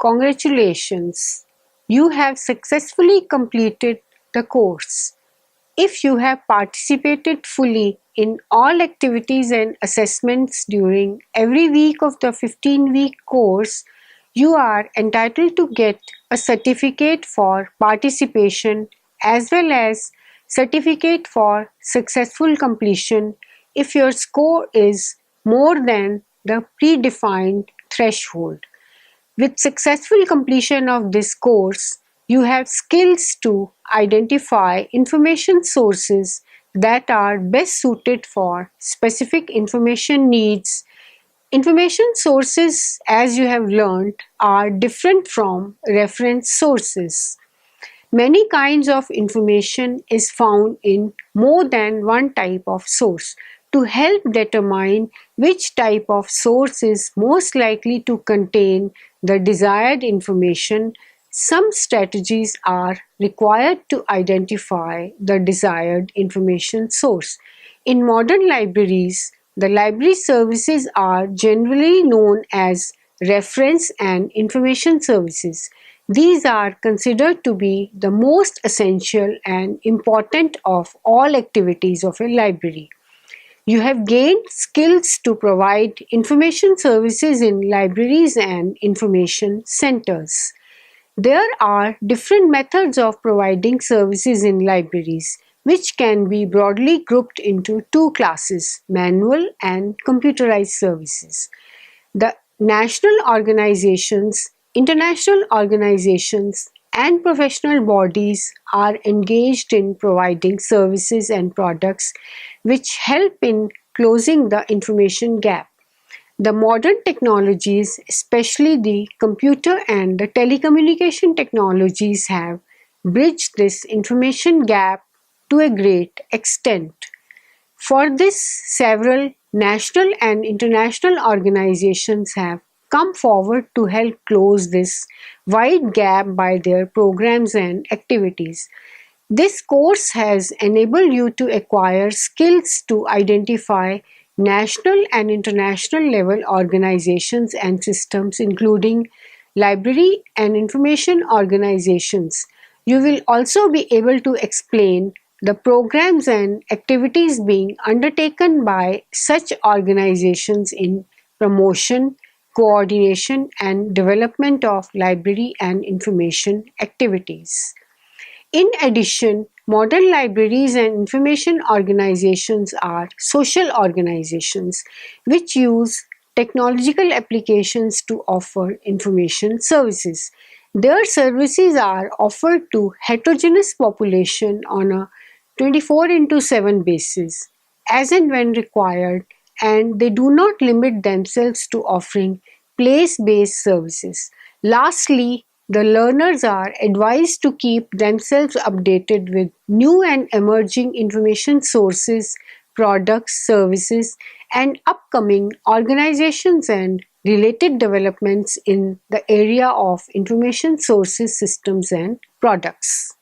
Congratulations! You have successfully completed the course. If you have participated fully in all activities and assessments during every week of the 15-week course, you are entitled to get a certificate for participation as well as certificate for successful completion if your score is more than the predefined threshold. With successful completion of this course, you have skills to identify information sources that are best suited for specific information needs. Information sources, as you have learned, are different from reference sources. Many kinds of information is found in more than one type of source. To help determine which type of source is most likely to contain the desired information, some strategies are required to identify the desired information source. In modern libraries, the library services are generally known as reference and information services. These are considered to be the most essential and important of all activities of a library. You have gained skills to provide information services in libraries and information centers. There are different methods of providing services in libraries, which can be broadly grouped into two classes: manual and computerized services. The national organizations, international organizations, and professional bodies are engaged in providing services and products which help in closing the information gap. The modern technologies, especially the computer and the telecommunication technologies, have bridged this information gap to a great extent. For this, several national and international organizations have come forward to help close this wide gap by their programs and activities. This course has enabled you to acquire skills to identify national and international level organizations and systems, including library and information organizations. You will also be able to explain the programs and activities being undertaken by such organizations in promotion, coordination, and development of library and information activities. In addition, modern libraries and information organizations are social organizations which use technological applications to offer information services. Their services are offered to heterogeneous population on a 24/7 basis, as and when required, and they do not limit themselves to offering place-based services. Lastly, the learners are advised to keep themselves updated with new and emerging information sources, products, services, and upcoming organizations and related developments in the area of information sources, systems, and products.